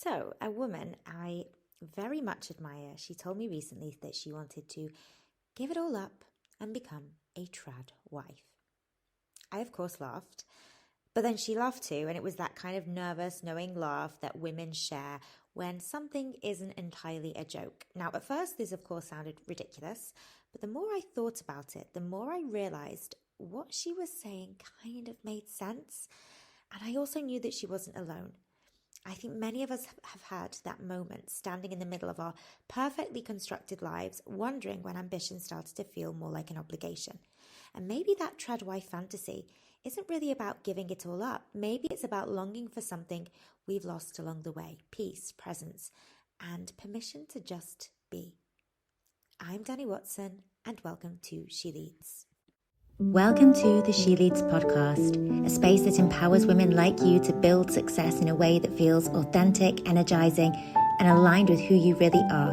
So, a woman I very much admire, she told me recently that she wanted to give it all up and become a trad wife. I, of course, laughed, but then she laughed too, and it was that kind of nervous, knowing laugh that women share when something isn't entirely a joke. Now, at first, this, of course, sounded ridiculous, but the more I thought about it, the more I realized what she was saying kind of made sense. And I also knew that she wasn't alone. I think many of us have had that moment standing in the middle of our perfectly constructed lives, wondering when ambition started to feel more like an obligation. And maybe that trad wife fantasy isn't really about giving it all up. Maybe it's about longing for something we've lost along the way: peace, presence, and permission to just be. I'm Dani Watson, and welcome to She Leads. Welcome to the She Leads podcast, a space that empowers women like you to build success in a way that feels authentic, energizing, and aligned with who you really are.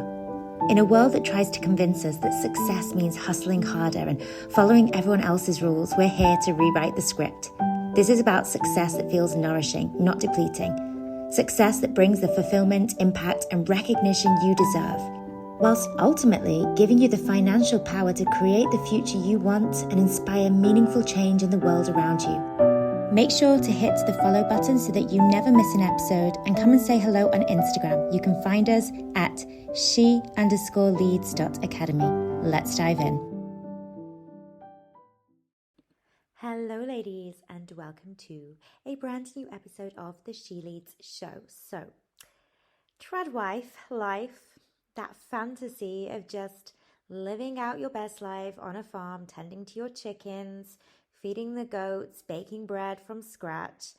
In a world that tries to convince us that success means hustling harder and following everyone else's rules, we're here to rewrite the script. This is about success that feels nourishing, not depleting. Success that brings the fulfillment, impact, and recognition you deserve, whilst ultimately giving you the financial power to create the future you want and inspire meaningful change in the world around you. Make sure to hit the follow button so that you never miss an episode, and come and say hello on Instagram. You can find us at she_leads.academy. Let's dive in. Hello ladies, and welcome to a brand new episode of the She Leads show. So, trad wife life, that fantasy of just living out your best life on a farm, tending to your chickens, feeding the goats, baking bread from scratch.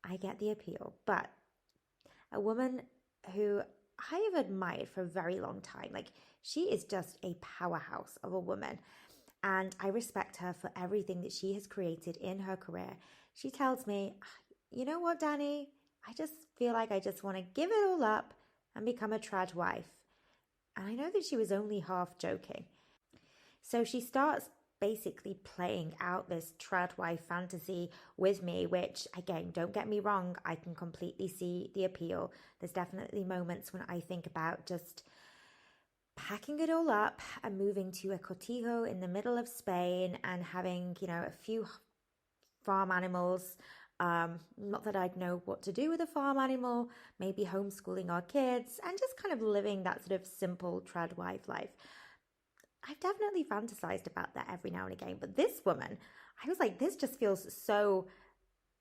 I get the appeal, but a woman who I have admired for a very long time, like, she is just a powerhouse of a woman, and I respect her for everything that she has created in her career. She tells me, you know what, Dani, I just feel like I just want to give it all up and become a trad wife. And I know that she was only half joking. So she starts basically playing out this trad wife fantasy with me, which, again, don't get me wrong, I can completely see the appeal. There's definitely moments when I think about just packing it all up and moving to a cortijo in the middle of Spain and having, a few farm animals. Not that I'd know what to do with a farm animal, maybe homeschooling our kids and just kind of living that sort of simple trad wife life. I've definitely fantasized about that every now and again, but this woman, I was like, this just feels so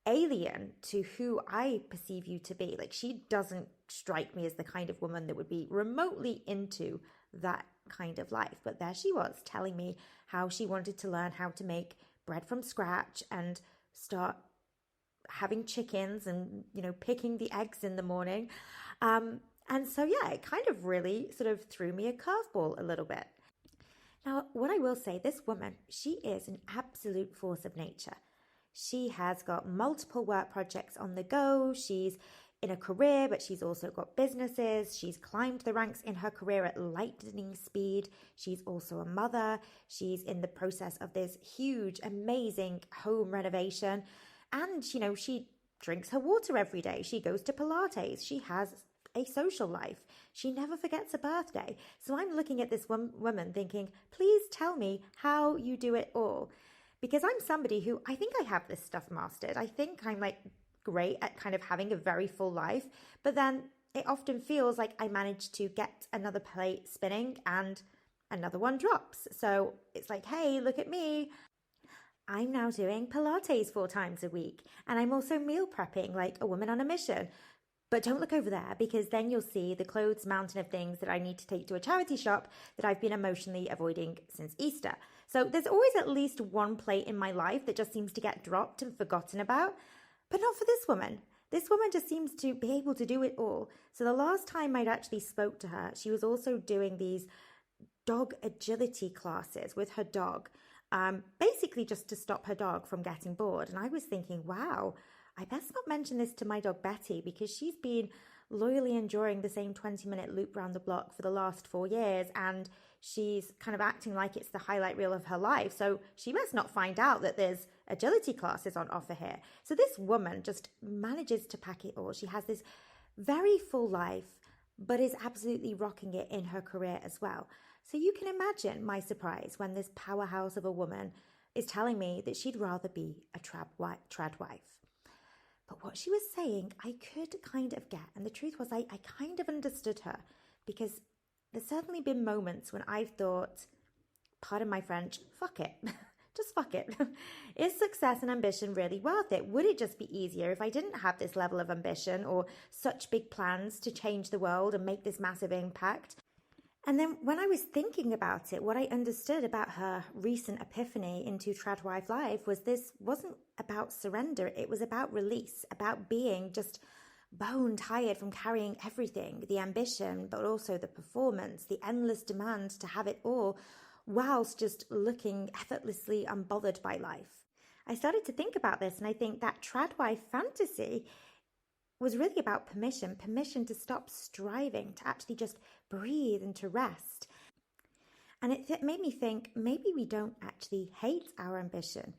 alien to who I perceive you to be. Like, she doesn't strike me as the kind of woman that would be remotely into that kind of life. But there she was telling me how she wanted to learn how to make bread from scratch and start having chickens and, picking the eggs in the morning. And so, yeah, it kind of really sort of threw me a curveball a little bit. Now, what I will say, this woman, she is an absolute force of nature. She has got multiple work projects on the go. She's in a career, but she's also got businesses. She's climbed the ranks in her career at lightning speed. She's also a mother. She's in the process of this huge, amazing home renovation. And, she drinks her water every day. She goes to Pilates. She has a social life. She never forgets a birthday. So I'm looking at this woman thinking, please tell me how you do it all. Because I'm somebody who, I think I have this stuff mastered. I think I'm great at kind of having a very full life. But then it often feels like I manage to get another plate spinning and another one drops. So it's like, hey, look at me. I'm now doing Pilates 4 times a week, and I'm also meal prepping like a woman on a mission. But don't look over there, because then you'll see the clothes mountain of things that I need to take to a charity shop that I've been emotionally avoiding since Easter. So there's always at least one plate in my life that just seems to get dropped and forgotten about, but not for this woman. This woman just seems to be able to do it all. So the last time I'd actually spoke to her, she was also doing these dog agility classes with her dog. Basically just to stop her dog from getting bored. And I was thinking, wow, I best not mention this to my dog Betty, because she's been loyally enduring the same 20-minute loop around the block for the last 4 years, and she's kind of acting like it's the highlight reel of her life. So she must not find out that there's agility classes on offer here. So this woman just manages to pack it all. She has this very full life, but is absolutely rocking it in her career as well. So you can imagine my surprise when this powerhouse of a woman is telling me that she'd rather be a trad wife. But what she was saying, I could kind of get. And the truth was, I kind of understood her, because there's certainly been moments when I've thought, pardon my French, fuck it. Just fuck it. Is success and ambition really worth it? Would it just be easier if I didn't have this level of ambition or such big plans to change the world and make this massive impact? And then when I was thinking about it, what I understood about her recent epiphany into Tradwife Life was this wasn't about surrender. It was about release, about being just bone tired from carrying everything, the ambition, but also the performance, the endless demand to have it all, whilst just looking effortlessly unbothered by life. I started to think about this, and I think that Tradwife fantasy was really about permission to stop striving, to actually just breathe and to rest. And it made me think, maybe we don't actually hate our ambition.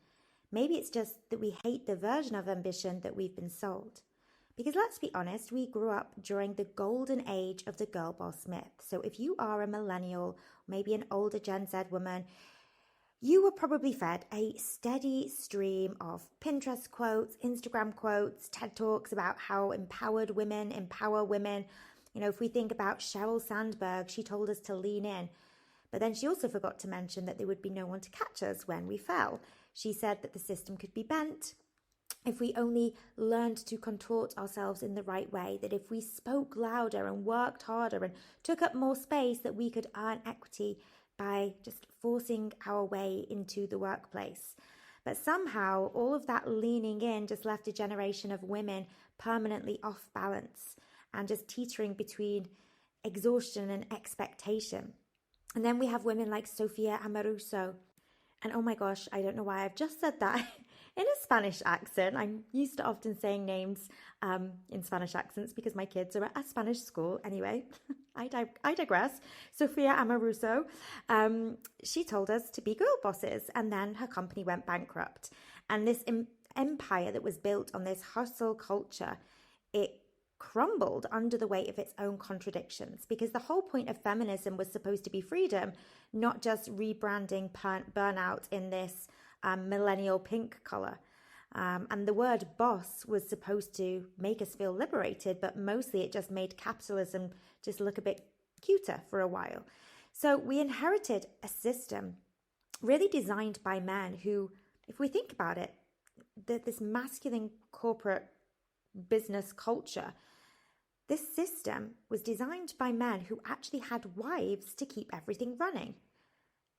Maybe it's just that we hate the version of ambition that we've been sold. Because let's be honest, we grew up during the golden age of the girl boss myth. So if you are a millennial, maybe an older Gen Z woman, you were probably fed a steady stream of Pinterest quotes, Instagram quotes, TED Talks about how empowered women empower women. You know, if we think about Sheryl Sandberg, she told us to lean in. But then she also forgot to mention that there would be no one to catch us when we fell. She said that the system could be bent if we only learned to contort ourselves in the right way, that if we spoke louder and worked harder and took up more space, that we could earn equity by just forcing our way into the workplace. But somehow all of that leaning in just left a generation of women permanently off balance and just teetering between exhaustion and expectation. And then we have women like Sophia Amoruso. And oh my gosh, I don't know why I've just said that in a Spanish accent. I'm used to often saying names in Spanish accents because my kids are at a Spanish school. Anyway, I digress. Sophia Amoruso, she told us to be girl bosses, and then her company went bankrupt. And this empire that was built on this hustle culture, it crumbled under the weight of its own contradictions, because the whole point of feminism was supposed to be freedom, not just rebranding burnout in this millennial pink color. And the word boss was supposed to make us feel liberated, but mostly it just made capitalism just look a bit cuter for a while. So we inherited a system really designed by men who, if we think about it, this masculine corporate business culture, this system was designed by men who actually had wives to keep everything running.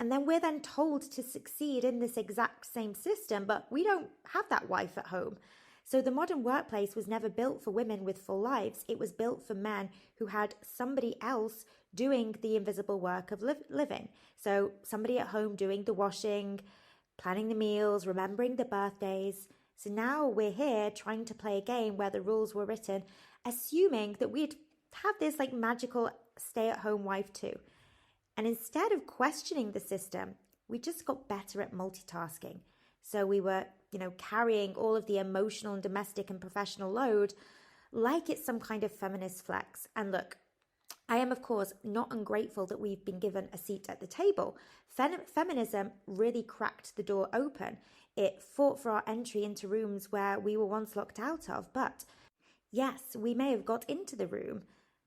And then we're then told to succeed in this exact same system, but we don't have that wife at home. So the modern workplace was never built for women with full lives. It was built for men who had somebody else doing the invisible work of living. So somebody at home doing the washing, planning the meals, remembering the birthdays. So now we're here trying to play a game where the rules were written, assuming that we'd have this like magical stay-at-home wife too. And instead of questioning the system, we just got better at multitasking. So we were, carrying all of the emotional and domestic and professional load like it's some kind of feminist flex. And look, I am, of course, not ungrateful that we've been given a seat at the table. Feminism really cracked the door open. It fought for our entry into rooms where we were once locked out of. But yes, we may have got into the room,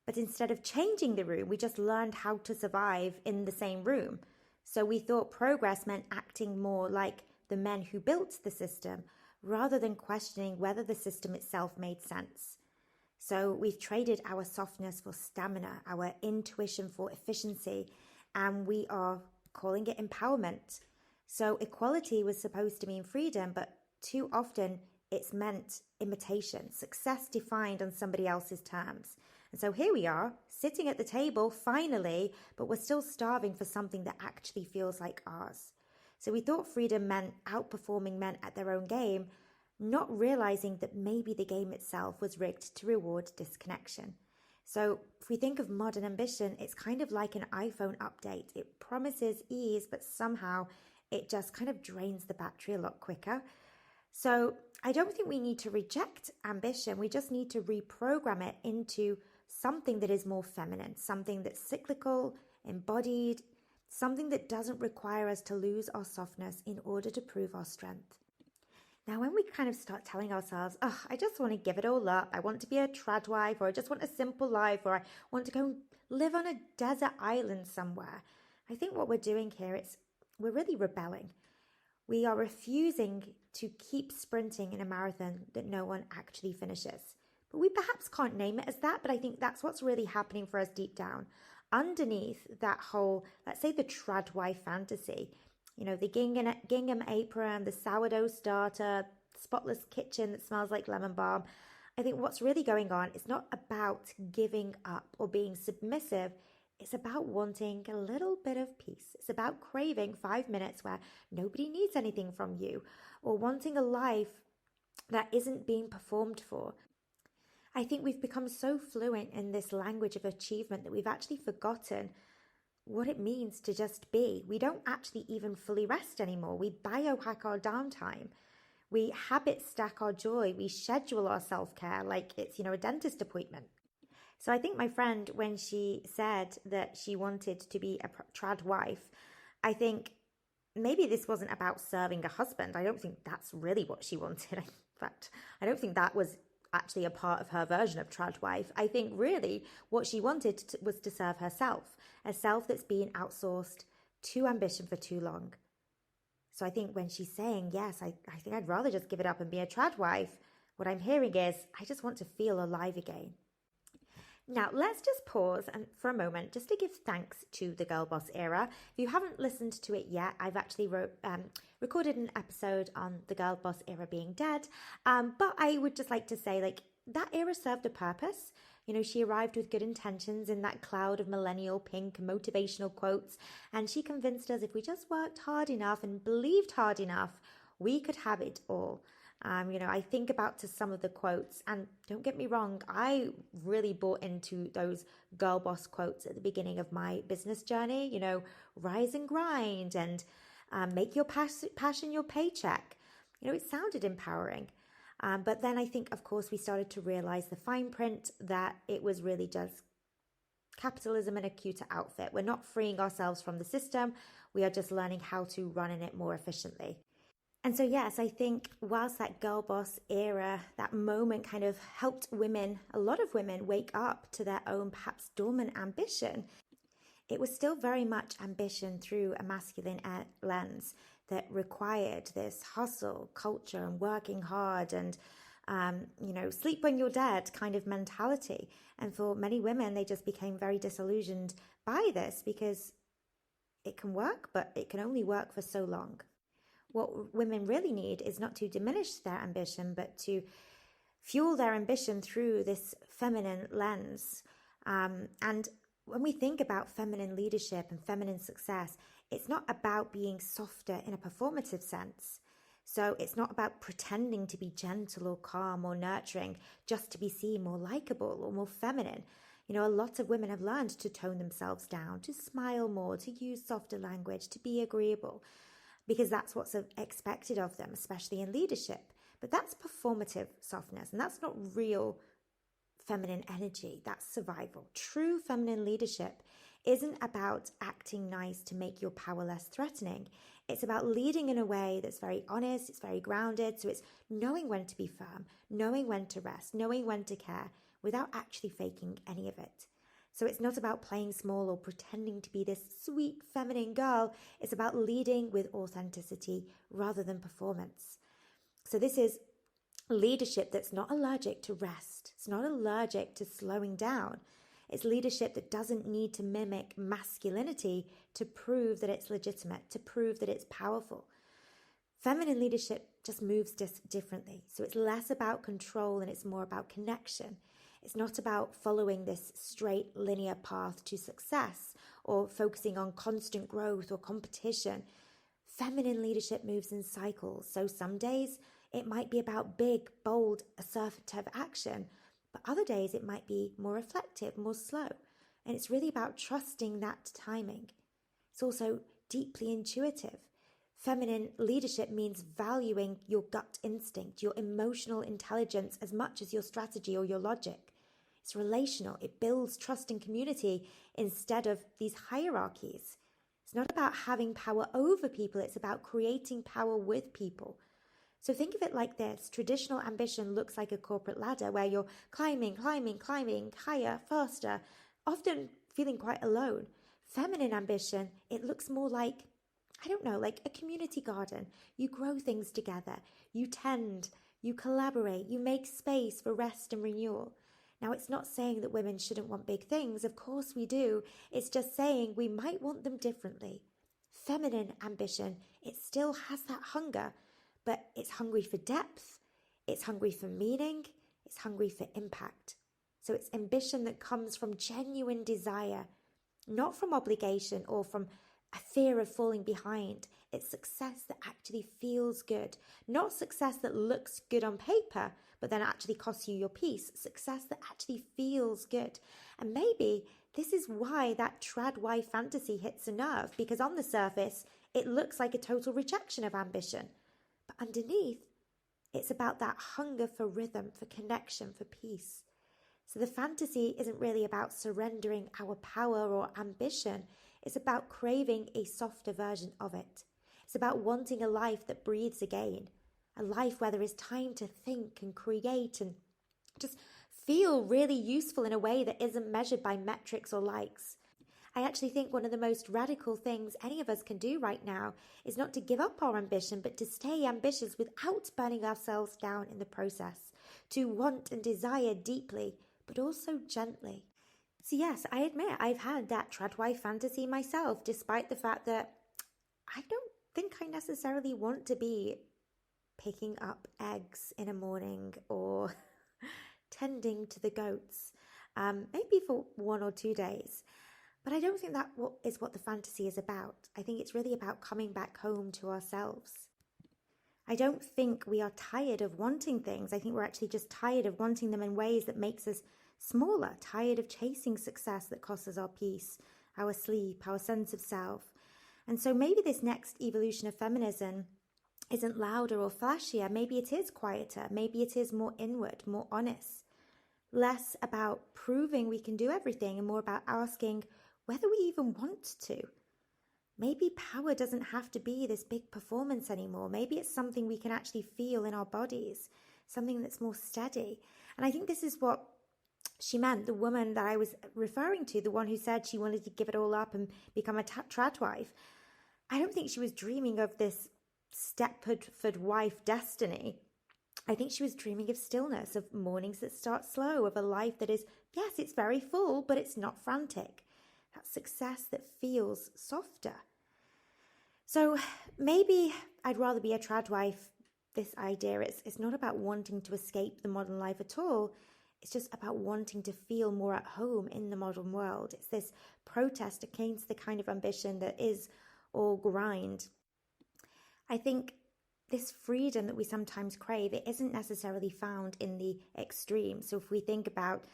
but instead of changing the room, we just learned how to survive in the same room. So we thought progress meant acting more like the men who built the system, rather than questioning whether the system itself made sense. So we've traded our softness for stamina, our intuition for efficiency, and we are calling it empowerment. So equality was supposed to mean freedom, but too often it's meant imitation, success defined on somebody else's terms. And so here we are, sitting at the table, finally, but we're still starving for something that actually feels like ours. So we thought freedom meant outperforming men at their own game, not realizing that maybe the game itself was rigged to reward disconnection. So if we think of modern ambition, it's kind of like an iPhone update. It promises ease, but somehow it just kind of drains the battery a lot quicker. So I don't think we need to reject ambition. We just need to reprogram it into something that is more feminine, something that's cyclical, embodied, something that doesn't require us to lose our softness in order to prove our strength. Now, when we kind of start telling ourselves, oh, I just want to give it all up, I want to be a trad wife, or I just want a simple life, or I want to go and live on a desert island somewhere, I think what we're doing here is we're really rebelling. We are refusing to keep sprinting in a marathon that no one actually finishes. But we perhaps can't name it as that, but I think that's what's really happening for us deep down. Underneath that whole, let's say the trad wife fantasy, the gingham apron, the sourdough starter, spotless kitchen that smells like lemon balm. I think what's really going on is not about giving up or being submissive. It's about wanting a little bit of peace. It's about craving 5 minutes where nobody needs anything from you, or wanting a life that isn't being performed for. I think we've become so fluent in this language of achievement that we've actually forgotten what it means to just be. We don't actually even fully rest anymore. We biohack our downtime. We habit stack our joy. We schedule our self-care like it's, a dentist appointment. So I think my friend, when she said that she wanted to be a trad wife, I think maybe this wasn't about serving a husband. I don't think that's really what she wanted. In fact, I don't think that was actually a part of her version of trad wife. I think really what she wanted was to serve herself, a self that's been outsourced to ambition for too long. So I think when she's saying, yes, I think I'd rather just give it up and be a trad wife, what I'm hearing is, I just want to feel alive again. Now, let's just pause for a moment just to give thanks to the Girl Boss era. If you haven't listened to it yet, I've actually recorded an episode on the Girl Boss era being dead. But I would just like to say, that era served a purpose. She arrived with good intentions in that cloud of millennial pink motivational quotes, and she convinced us if we just worked hard enough and believed hard enough, we could have it all. I think about to some of the quotes, and don't get me wrong, I really bought into those girl boss quotes at the beginning of my business journey, rise and grind and make your passion your paycheck. It sounded empowering. But then I think, of course, we started to realize the fine print that it was really just capitalism in a cuter outfit. We're not freeing ourselves from the system. We are just learning how to run in it more efficiently. And so, yes, I think whilst that girl boss era, that moment kind of helped women, a lot of women, wake up to their own perhaps dormant ambition, it was still very much ambition through a masculine lens that required this hustle, culture, and working hard and, sleep when you're dead kind of mentality. And for many women, they just became very disillusioned by this because it can work, but it can only work for so long. What women really need is not to diminish their ambition, but to fuel their ambition through this feminine lens. And when we think about feminine leadership and feminine success, it's not about being softer in a performative sense. So it's not about pretending to be gentle or calm or nurturing just to be seen more likable or more feminine. A lot of women have learned to tone themselves down, to smile more, to use softer language, to be agreeable, because that's what's expected of them, especially in leadership. But that's performative softness, and that's not real feminine energy. That's survival. True feminine leadership isn't about acting nice to make your power less threatening. It's about leading in a way that's very honest, it's very grounded, so it's knowing when to be firm, knowing when to rest, knowing when to care, without actually faking any of it. So it's not about playing small or pretending to be this sweet feminine girl. It's about leading with authenticity rather than performance. So this is leadership that's not allergic to rest. It's not allergic to slowing down. It's leadership that doesn't need to mimic masculinity to prove that it's legitimate, to prove that it's powerful. Feminine leadership just moves differently. So it's less about control and it's more about connection. It's not about following this straight linear path to success or focusing on constant growth or competition. Feminine leadership moves in cycles. So some days it might be about big, bold, assertive action, but other days it might be more reflective, more slow. And it's really about trusting that timing. It's also deeply intuitive. Feminine leadership means valuing your gut instinct, your emotional intelligence as much as your strategy or your logic. It's relational. It builds trust and community instead of these hierarchies. It's not about having power over people. It's about creating power with people. So think of it like this. Traditional ambition looks like a corporate ladder where you're climbing higher, faster, often feeling quite alone. Feminine ambition, it looks more like, like a community garden. You grow things together, you tend, you collaborate, you make space for rest and renewal. Now, it's not saying that women shouldn't want big things. Of course we do. It's just saying we might want them differently. Feminine ambition, it still has that hunger, but it's hungry for depth, it's hungry for meaning, it's hungry for impact. So it's ambition that comes from genuine desire, not from obligation or from a fear of falling behind. It's success that actually feels good, not success that looks good on paper, but then actually costs you your peace. Success that actually feels good. And maybe this is why that trad wife fantasy hits a nerve, because on the surface, it looks like a total rejection of ambition. But underneath, it's about that hunger for rhythm, for connection, for peace. So the fantasy isn't really about surrendering our power or ambition. It's about craving a softer version of it. It's about wanting a life that breathes again. A life where there is time to think and create and just feel really useful in a way that isn't measured by metrics or likes. I actually think one of the most radical things any of us can do right now is not to give up our ambition, but to stay ambitious without burning ourselves down in the process. To want and desire deeply, but also gently. So yes, I admit I've had that tradwife fantasy myself, despite the fact that I don't think I necessarily want to be picking up eggs in a morning or tending to the goats, maybe for 1 or 2 days. But I don't think that is what the fantasy is about. I think it's really about coming back home to ourselves. I don't think we are tired of wanting things. I think we're actually just tired of wanting them in ways that makes us smaller, tired of chasing success that costs us our peace, our sleep, our sense of self. And so maybe this next evolution of feminism isn't louder or flashier. Maybe it is quieter. Maybe it is more inward, more honest. Less about proving we can do everything and more about asking whether we even want to. Maybe power doesn't have to be this big performance anymore. Maybe it's something we can actually feel in our bodies, something that's more steady. And I think this is what she meant, the woman that I was referring to, the one who said she wanted to give it all up and become a tradwife. I don't think she was dreaming of this Stepford wife destiny. I think she was dreaming of stillness, of mornings that start slow, of a life that is, yes, it's very full, but it's not frantic. That success that feels softer. So maybe I'd rather be a tradwife. This idea, it's not about wanting to escape the modern life at all. It's just about wanting to feel more at home in the modern world. It's this protest against the kind of ambition that is all grind. I think this freedom that we sometimes crave, it isn't necessarily found in the extreme. So if we think about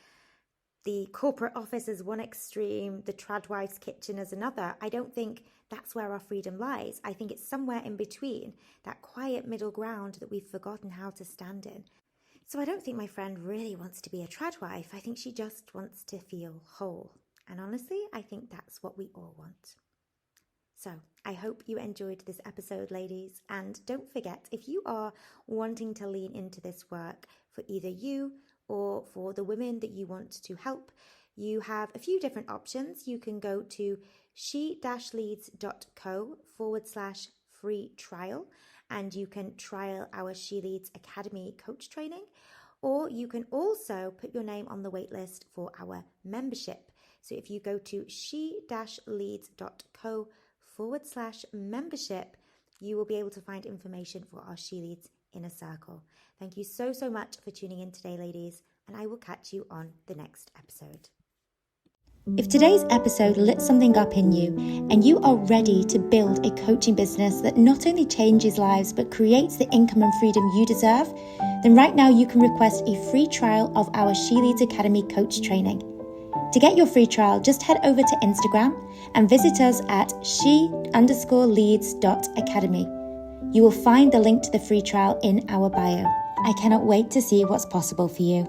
the corporate office as one extreme, the tradwife's kitchen as another, I don't think that's where our freedom lies. I think it's somewhere in between, that quiet middle ground that we've forgotten how to stand in. So I don't think my friend really wants to be a tradwife. I think she just wants to feel whole. And honestly, I think that's what we all want. So I hope you enjoyed this episode, ladies. And don't forget, if you are wanting to lean into this work for either you or for the women that you want to help, you have a few different options. You can go to she-leads.co/free trial, and you can trial our She Leads Academy coach training, or you can also put your name on the waitlist for our membership. So if you go to she-leads.co/membership, you will be able to find information for our She Leads Inner Circle. Thank you so much for tuning in today, ladies, and I will catch you on the next episode. If today's episode lit something up in you and you are ready to build a coaching business that not only changes lives but creates the income and freedom you deserve, then right now you can request a free trial of our She Leads Academy coach training. To get your free trial, just head over to Instagram and visit us at she_leads.academy. You will find the link to the free trial in our bio. I cannot wait to see what's possible for you.